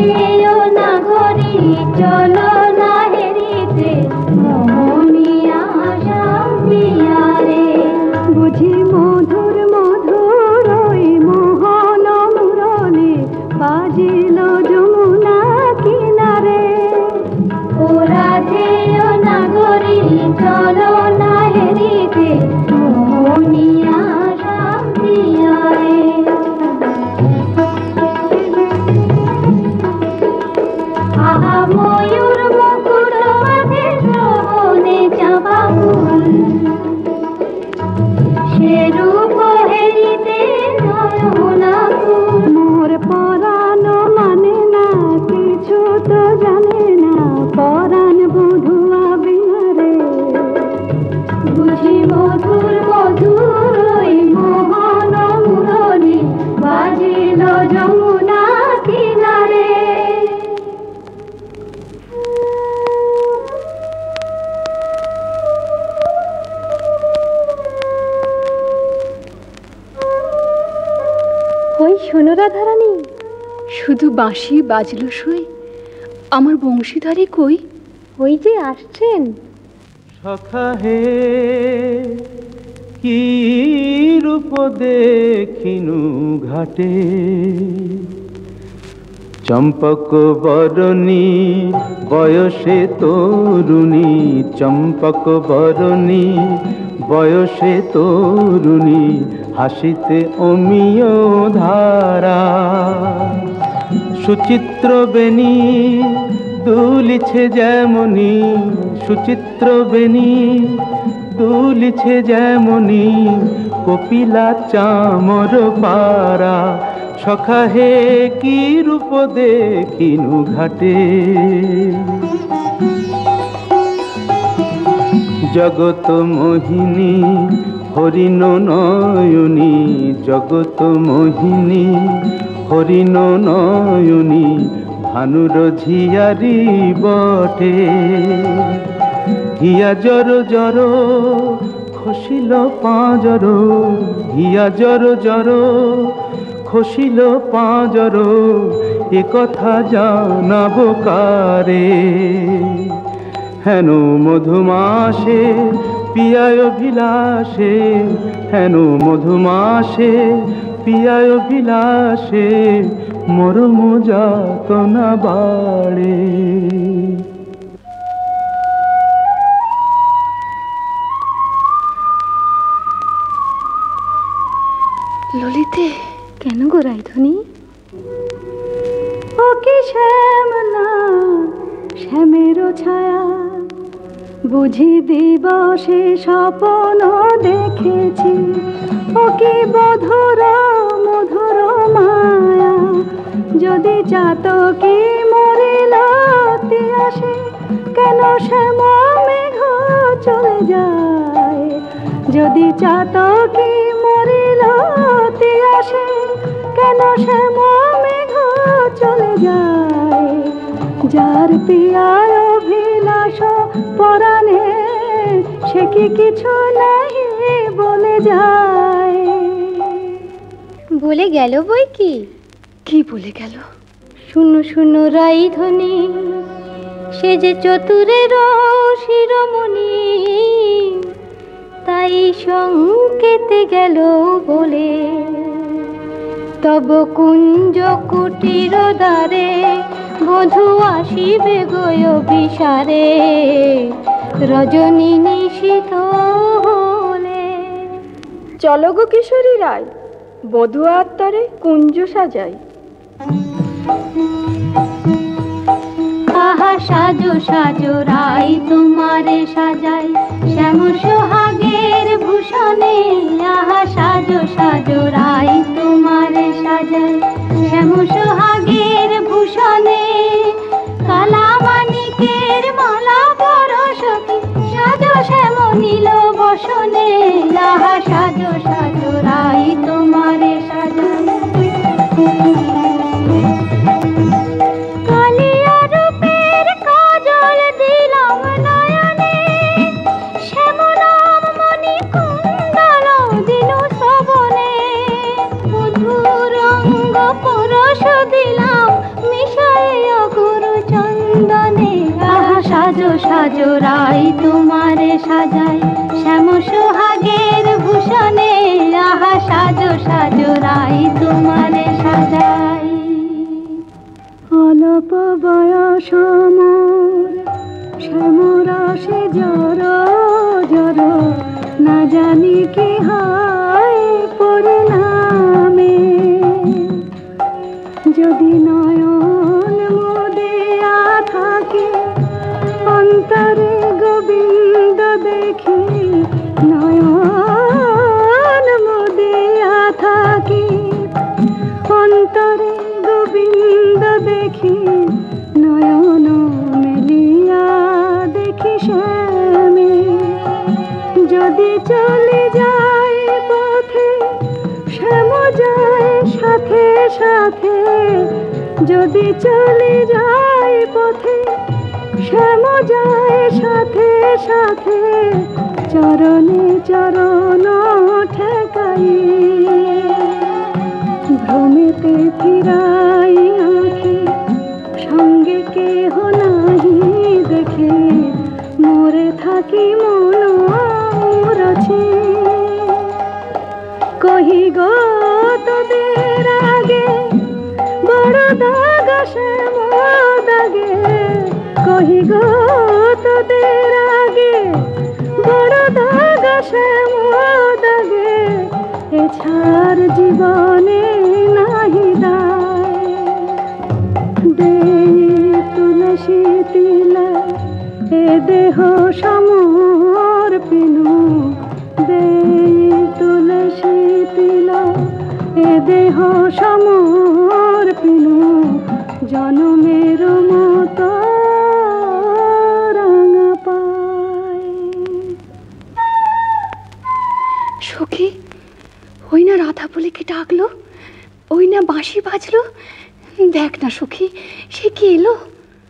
যেও না ঘড়ি চলো না হেরিতে মোহনিয়া শান্তিয়ারে বুঝি মধুর মধুর ওই মোহন মুরলি বাজিল যমুনা কিনারে ওরা যেও না ঘড়ি চলো না হেরিতে মোহনিয়া শান্তিয়ারে আহা ময়ূর মুকুট মাথে শোভনে চাপা ফুল সে রূপ হেরিতে নয়না ফুল মোর পরাণ মানে না কিছু তো জানে না পরাণ বধুয়া বিনারে বুঝি মধুর মধুর ওই মোহন মুরলি বাজিল যমুনা কিনারে ওই শোনো রাধারানী শুধু বাঁশি বাজলো সই আমার বংশীধারী কই ওই যে আসছেন সখা হে কি রূপ দেখিনু ঘাটে চম্পক বরণী বয়সে তরুণী চম্পক বরণী বয়সে তরুণী হাসিতে অমিয় ধারা সুচিত্র বেণী দুলিছে যেমনি সুচিত্র বেণী দুলিছে যেমনি কপিলা চামর পারা সখা হে কি রূপ দেখিনু ঘাটে জগত মোহিনী হরিণ নয়নী জগত মোহিনী হরিণ নয়নী ভানুর ঝিয়ারি বটে হিয়া জর জর খসিল পাঁজর হিয়া জর জর খসিল পাঁজর এ কথা জানাব কারে হেন মধুমাসে পিয়ায় অভিলাষে হেন মধুমাসে পিয়ায় অভিলাষে মরম যাতনা বাড়ে ললিতে কেন গো রাইধনী ও কি শ্যামলা শ্যামের ছায়া বুঝি দিবসে স্বপ্ন দেখেছি ও কি মধুর মধুর মায়া যদি চাতকি মরিল আসে কেন শ্যাম মেঘ চলে যায় যদি চাতকি মরিল আসে কেন শ্যাম মেঘ চলে যায় যার পিয়ায় অভিলাষ পরাণে সে কি কিছু নাই বলে যায় বলে গেল বই কি কি বলে গেল শুনো শুনো রাইধনী সে যে চতুরের শিরোমণি তাই সংকেতে গেল বলে তব কুঞ্জ কুটির দ্বারে বধূ আসিবে গয় বিসারে রজনী নিশীথ হলে চলো গো কিশোরী রায় বধূ আত্মারে কুঞ্জ সাজাই আহা সাজো সাজো রাই তোমারে সাজাই শ্যাম সোহাগের ভূষণে আহা সাজো সাজো রাই তোমারে সাজাই শ্যাম সোহাগের ভূষণে কালা মানিকের মালা পরশকে সাজো শ্যাম নীল বসনে আহা সাজো সাজো রাই তোমারে সাজাই রাই তোমারে সাজায় শ্যাম সোহাগের ভূষণে, আহা সাজো সাজো রাই তোমারে সাজাই। অল্প বয়স মোর শ্যামরাশে জর জর, না জানি কি হয় পরিণামে। যদি নয়ন মোদিয়া থাকে অন্তরে গোবিন্দ দেখি, নয়ন মোদিয়া থাকি অন্তরে গোবিন্দ দেখি, নয়ন মেলিয়া দেখি শ্যামে। যদি চলে যায় পথে শ্যাম যায় সাথে সাথে, যদি চলে যায় পথে শ্যাম যায় সাথে সাথে, চরণে চরণ ঠেকাই ভ্রমেতে ফিরাই আঁখি, সঙ্গে কেহ নাহি দেখে মরে থাকি মন রচে। কহি গো তোদের আগে বড় দাগ শ্যাম দাগে, কহি গো তোদের আগে বড় দাগ শ্যাম দাগে, এছাড় জীবনে নাহি দায়। দে তুলসী তিলা এ দেহ সমর্পিনু, দে তুলসী তিলা এ দেহ সমর্পিনু, জনমের মতো রাঙা পায়। সখী, ওই না রাধা বলে কে ডাকলো, ওই না বাঁশি বাজলো, দেখ না সখী সে কি এলো।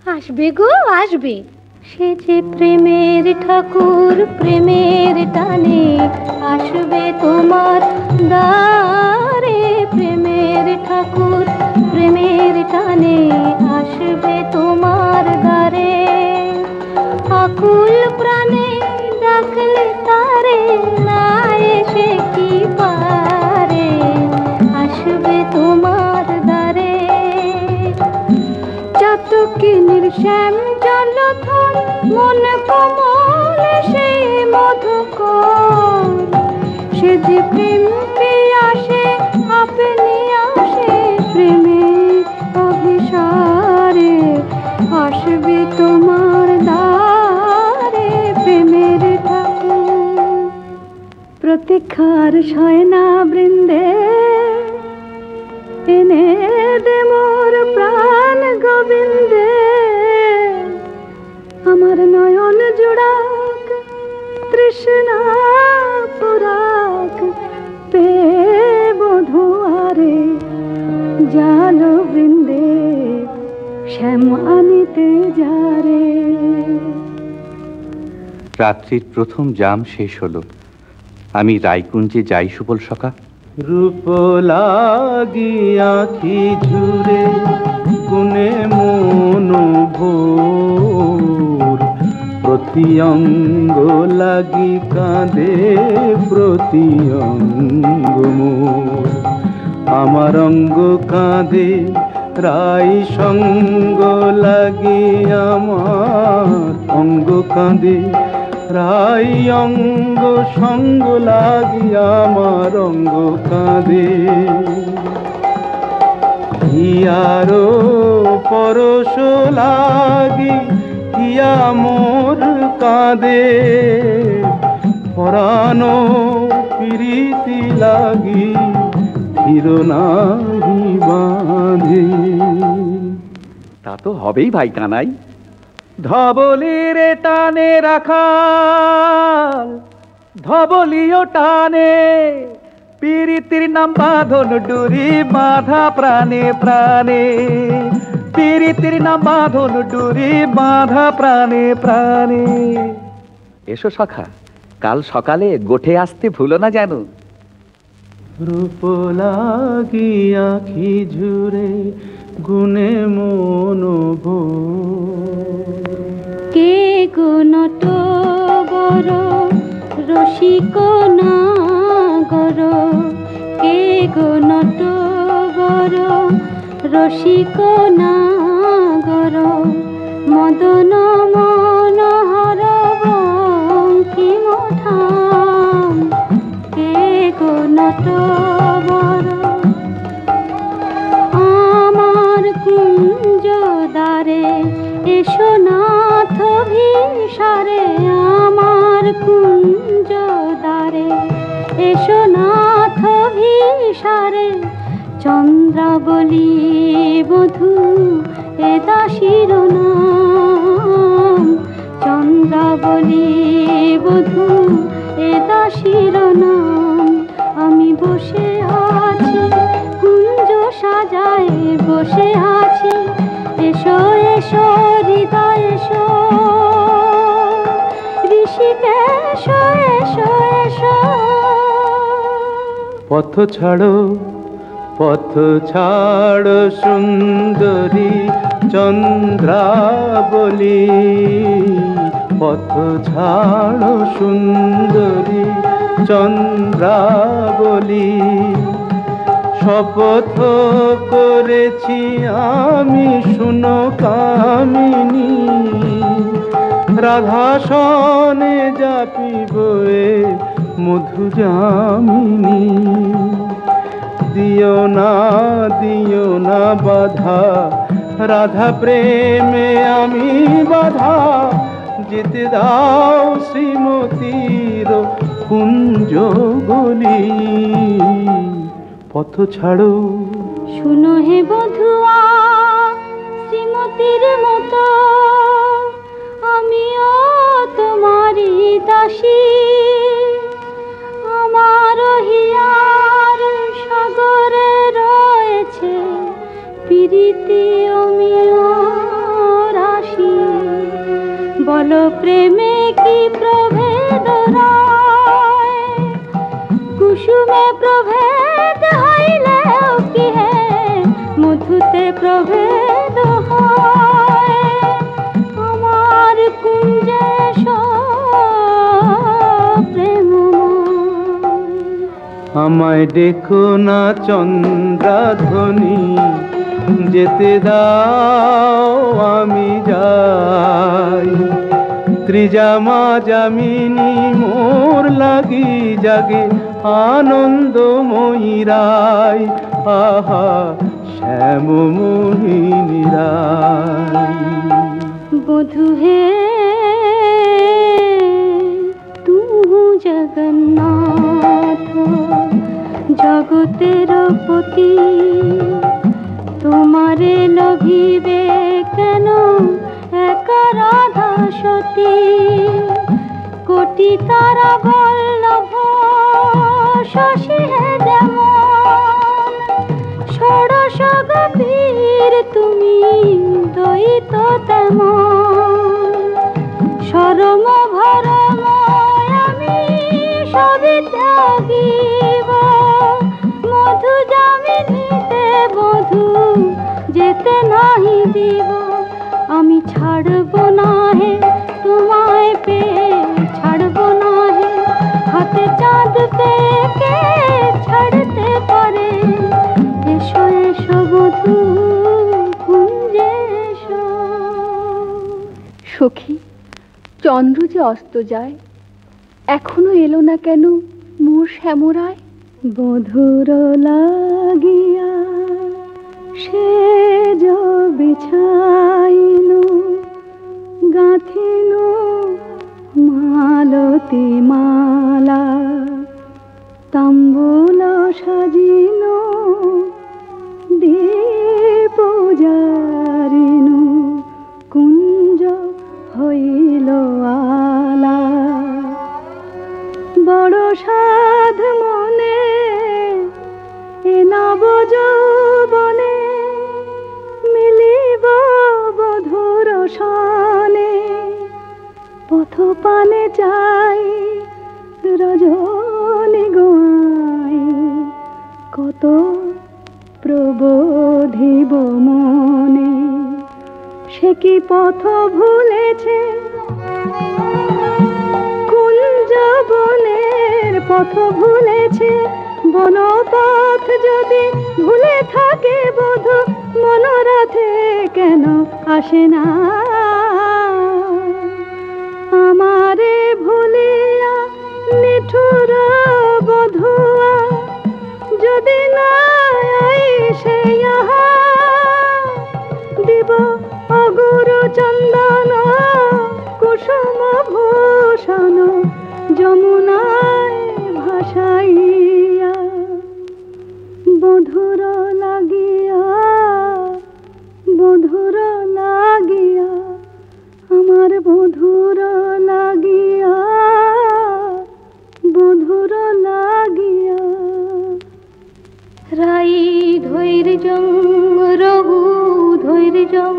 আসবে গো আসবে, সে যে প্রেমের ঠাকুর প্রেমের টানে আসবে তোমার দ্বারে, প্রেমের ঠাকুর প্রেমের টানে আসবে তোমার দ্বারে। আকুল প্রাণে ডাকলে তারে না এসে কি পারে, আসবে তোমার দ্বারে। চাতকিনীর শ্যাম জলধর মন কমল সেই মধুকর, সে যে প্রেম পিয়াসে আপনি আসে প্রেমে অভিসারে, আসবে তোমার দ্বারে প্রেমের ঠাকুর। প্রতীক্ষার শয়না বৃন্দে এনে দে মোর প্রাণ গোবিন্দে, আমার নয়ন জোড়াক তৃষ্ণা পুরাক, পে বধুয়ারে জাল বৃন্দে শ্যাম আনিতে যারে। রাত্রির প্রথম জাম শেষ হলো, আমি রায়কুঞ্জে যাই সুবল সখা। রূপ লাগি আঁখি ঝুরে কোনে মন ভোর, প্রতি অঙ্গ লাগি কাঁদে প্রতি অঙ্গ মোর। আমার অঙ্গ কাঁদে রাই সঙ্গ লাগি, আমার অঙ্গ কাঁদে রাই অঙ্গ সঙ্গ লাগি, আমার অঙ্গ কাঁদে। হিয়ারো পরশ লাগি হিয়া মোর কাঁদে, পরানো প্রীতি লাগি হির নাহি বাঁধে। তা তো হবেই ভাই কানাই। ধবলির টানে রাখাল ধবলিও টানে, পীড়িতির নাম বাঁধন ডুরি বাঁধা প্রাণে প্রাণে, পীড়িতির নাম বাঁধন ডুরি বাঁধা প্রাণে প্রাণে। এসো সখা, কাল সকালে গোঠে আসতে ভুলো না যেন। রূপ লাগি আঁখি ঝুরে গুনে মন ভোর, কে গো নটবর রসিক নাগর, কে গো নটবর রসিক নাগর, মদন মনোহর বঙ্কিম ঠাম, কে গো নটবর। আমার কুঞ্জ দ্বারে এসো নাথ ভিসারে, আমার কুঞ্জ দ্বারে এসো নাথ ভিসারে, চন্দ্রাবলী বধূ এ দাসীর নাম, চন্দ্রাবলী বধূ এ দাসীর নাম। আমি বসে আছি কুঞ্জ সাজায় বসে আছি, এসো এসো হৃদয় এসো, ঋষিকেশ এসো এসো। পথ ছাড়ো পথ ছাড়ো সুন্দরী চন্দ্রাবলী, পথ ছাড়ো সুন্দরী চন্দ্রাবলী। শপথ করেছি আমি শুনো কামিনী, রাধাসনে যাপিব এ মধু যামিনী। দিও না বাধা রাধা প্রেমে আমি বাধা, যেতে দাও শ্রীমতীর কুঞ্জ গলি। পথ ছাড়ো শুনো হে বধুয়া শ্রীমতীর মতো, আমিও তোমারই দাসী। আমার হিয়ার সাগরে রয়েছে প্রীতি অমিয় রাশি, বল প্রেমে কি প্রভেদ রয়, কুসুমে প্রভেদ হইলেও কি হে মধুতে প্রভেদ হয়। আমার কুঞ্জে প্রেমময়, আমায় ডেকো না চন্দ্রাধ্বনি, যেতে দাও আমি যাই। ত্রিজামা যামিনী মোর লাগি জাগে আনন্দময়ী রায়, আহা শ্যাম মোহিনী রায়। বধু হে তু জগন্নাথ জগতের পতি, তোমারে লভিবে কেন একা রাধা সতী। কোটি তারা বল্লভ শশী হে যেমন, ষোড়শ গভীর তুমি দ্বৈত তেমন। শরম ভরম আমি সবই ত্যাগিব, মধু যামিনীতে বধূ যেতে নাহি দিব। আমি ছাড়ব না হে তোমায় পেয়ে, ছাড়ব না হে হাতে চাঁদ পেয়ে কে ছাড়তে পারে। এসো এসো বধূ কুঞ্জে এসো। সখী, চন্দ্র যে অস্ত যায়, এখনো এলো না কেন মোর শ্যামরায়। বধুর লাগিয়া সেজ বিছাইনু, গাঁথিনু মালতী মালা, তাম্বুল সাজিনু দীপ জারিনু, কুঞ্জ হইল আলা। বড় সাধ মনে এ নব যৌবনে, মিলিব বধুর সনে। পথ পানে চাই রজনী গোয়াই, কত প্রবোধিব মনে। সে কি পথ ভুলেছে, কুঞ্জ বনের পথ ভুলেছে। বনপথ যদি ভুলে থাকে বধূ, মনোরথে কেন আসে না? আমারে ভুলিয়া নিঠুর বধুয়া যদি না আইসে ইহা, দিব অগুরু চন্দন কুসুম ভূষণ যমুনায় ভাসাইয়া। বধুর লাগিয়া, বধুর লাগিয়া, আমার বধুর লাগিয়া, বধুর লাগিয়া। রাই ধৈর্যং রঘু ধৈর্যং,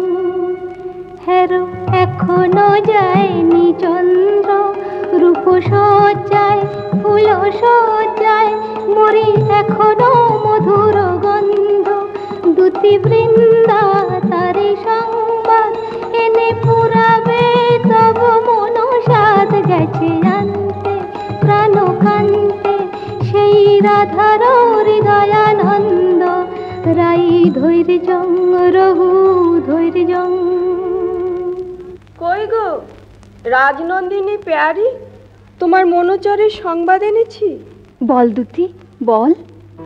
হেরো এখনো যায়নি চন্দ্র। রূপ সজ্জায় ফুল সজ্জায় মরি এখনো মধুর গন্ধ। দুতি বৃন্দা তারি সংবাদ এনে পুরাবে, তব মন সাদ গেছে আনতে প্রাণ কান্তে। সেই রাধার হৃদয়ানন্দ, রাই ধৈর্যং রঘু ধৈর্যং। কই গো রাজনন্দিনী পেয়ারি, তোমার মনোচরের সংবাদ এনেছি। বল দুতি বল।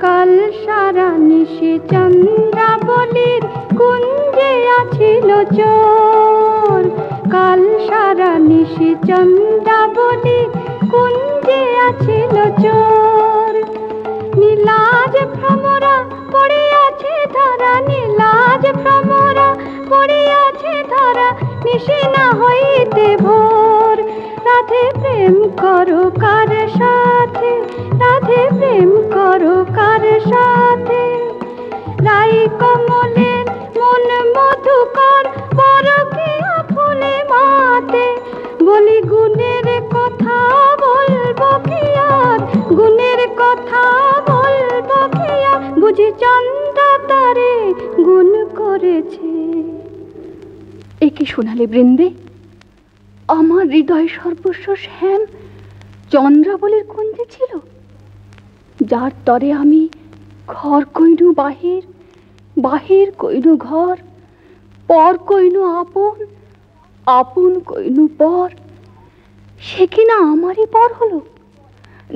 কাল সারা নিশি চন্দ্রাবলীর কুঞ্জে আছিল চোর। কাল সারা নিশি চন্দ্রাবলীর কুঞ্জে আছিল চোর। নীলাজ ভ্রমরা পড়িয়াছে ধরা, নীলাজ ভ্রমরা পড়িয়াছে ধরা। নিশি না হইতে ভোর। রাধে প্রেম করো কার সাথে, রাধে প্রেম করো কার সাথে। রাই কমলের মন মধুকর, পরকীয়া ফুলে মাতে। বলি গুণের কথা বলবো কি আর, গুণের কথা বলবো কি আর। বুঝি চন্দ্রা তারে গুণ করেছে। এ কি শোনালে বৃন্দে? আমার হৃদয় সর্বস্ব শ্যাম চন্দ্রাবলীর কুঞ্জে ছিল, যার তরে আমি ঘর কইনু বাহির, বাহির কইনু ঘর, পর কইনু আপন, আপন কইনু পর। সে কিনা আমারই পর হলো।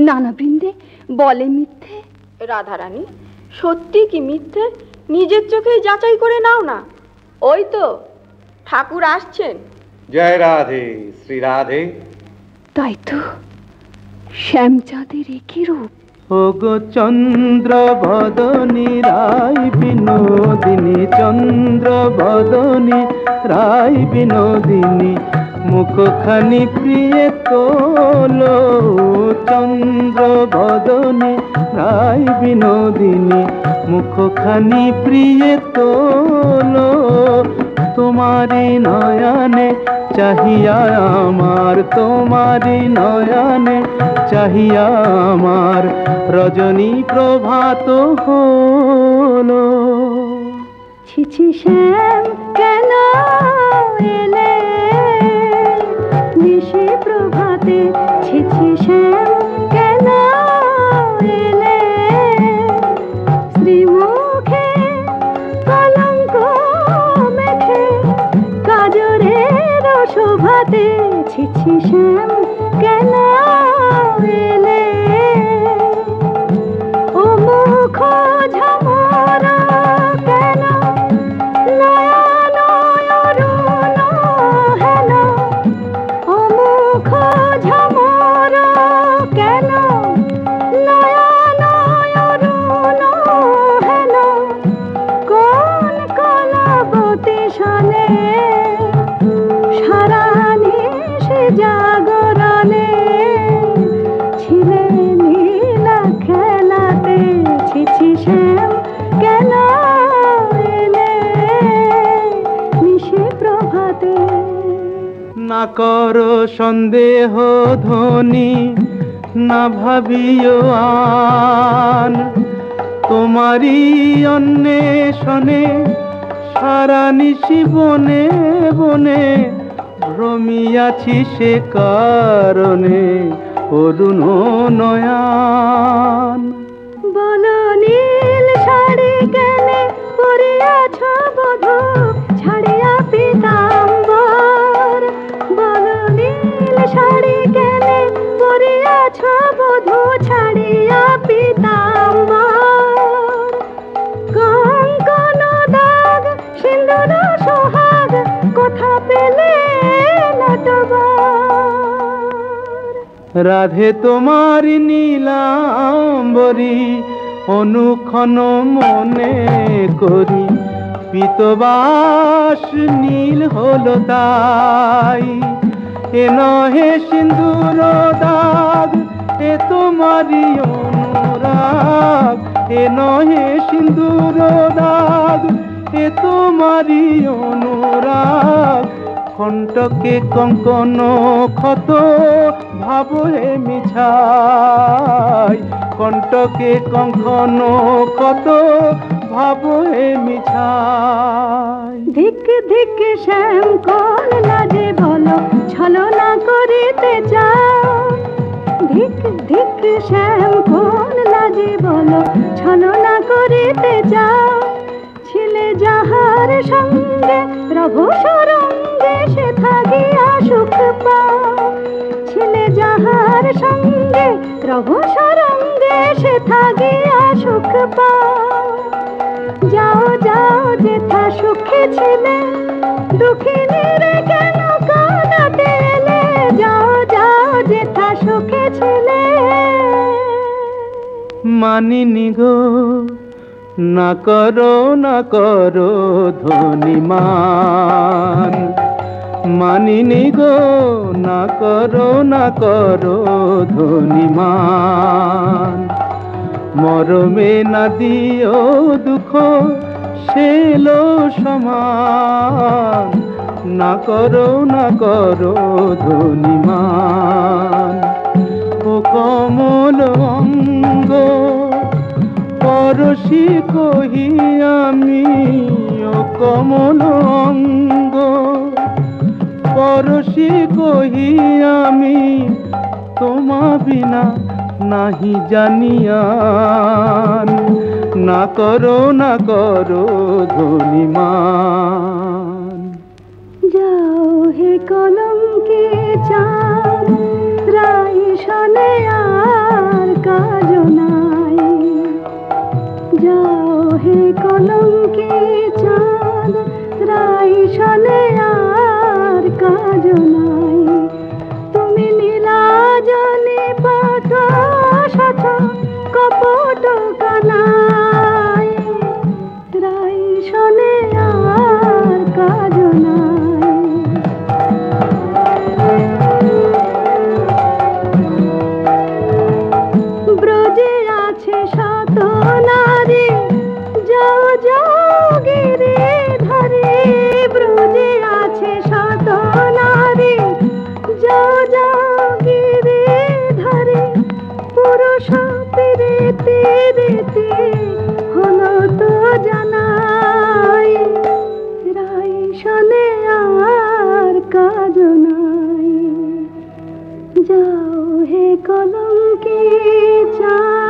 নানা বৃন্দে বলে মিথ্যে। রাধারানী সত্যি কি মিথ্যে নিজের চোখে যাচাই করে নাও না। ওই তো ঠাকুর আসছেন। জয় রাধে শ্রী রাধে। তাই তো, শ্যামচাঁদের একই রূপ। ওগো চন্দ্র বদনী রায় বিনোদিনী, চন্দ্র বদনী রায় বিনোদিনী। মুখখানি প্রিয়ে তোলো, চন্দ্র বদনী রায় বিনোদিনী। মুখখানি প্রিয়ে তোলো, তোমারি নয়নে চাহিয়া আমার, তোমারি নয়নে চাহিয়া আমার। রজনী প্রভাত হলো। ছিছি শ্যাম কেন এলে নিশি প্রভাতে, ছিছি শ্যাম কেন এলে। শ্রীমুখে কলঙ্ক মেখে কাজরের শোভাতে, ছিছি শ্যাম কেন এলে। ও মুখ ঝামরা কেন, নয়ন অরুণ হেন। ও মুখ ঝামরা কেন, নয়ন অরুণ হেন। কোন কলাবতী শনে সারা নিশি জাগরণে ছিলে নীলা খেলাতে। ছিছি শ্যাম কেন এলে নিশি প্রভাতে। না করো সন্দেহ ধ্বনি, না ভাবিও আন। তোমারি অন্বেষণে সারা নিশি বনে বনে ভ্রমিয়াছি সে কারণে অরুণ নয়ন। বলো নীল শাড়ি কেনে পরিয়াছ বধূ ছাড়িয়া পীতাম্বর। বলো নীল শাড়ি কেনে পরিয়াছ বধূ ছাড়িয়া পীতাম্বর। কঙ্কন দাগ সিন্দুর সোহাগ কথা পেলে নটবর। রাধে তোমার নীলাম্বরী অনুক্ষণ মনে করি পীতবাস নীল হলো তাই। এ নহে সিন্দুর দাগ এ তোমারই অনুরাগ। এ নহে সিন্দুর দাগ এ তোমারই অনুরাগ। কণ্টকে কঙ্কন ক্ষত ভাব হে মিছাই। কণ্টকে কঙ্কন ক্ষত ভাব হে মিছাই। ধিক ধিক শ্যাম কোন লাজে বলো ছলনা করিতে চাও। ধিক ধিক শ্যাম কোন লাজে বলো ছলনা করিতে চাও। ছিলে যাহার সঙ্গে প্রভু সরঙ্গে সে থাকিয়া সুখ পাও। ছিলে যাহার সঙ্গে প্রভু সরঙ্গে সে থাকিয়া সুখ পাও। যাও যাও যেথা সুখে ছিলে দুঃখিনীর কেন কাঁদাতে এলে। যাও যাও যেথা সুখে ছিলে। মানিনি গো না করো ধনিমান। মানিনি গো না করো ধনিমান। মরমে না দিও দুঃখ সেলো সমান। না করো ধনিমান। ও কমল অঙ্গ পরশি কহি আমি। ও কমল অঙ্গ পরশি কহি আমি। তোমা বিনা নাহি জানিয়ান। না করো ধনিমান। যাও হে কলঙ্কে চাঁদ রাই শোনে আর কাজ নাই। যাও হে কলঙ্কে চাঁদ রাই শোনে আর কাজ নাই। তুমি নীলাজনে পাঠ সাথ কপট কানাই। রাই শোনে আর কাজ নাই। ব্রজে আছে শত নারী যাও যাও গিরি ধরে। ব্রজে আছে শত নারী যাও যাও গিরি ধরে। পুরুষ প্রীতি রীতি হলো তো জানাই। রাই শোনে আর কাজ নাই। যাও হে কলঙ্কে চাঁদ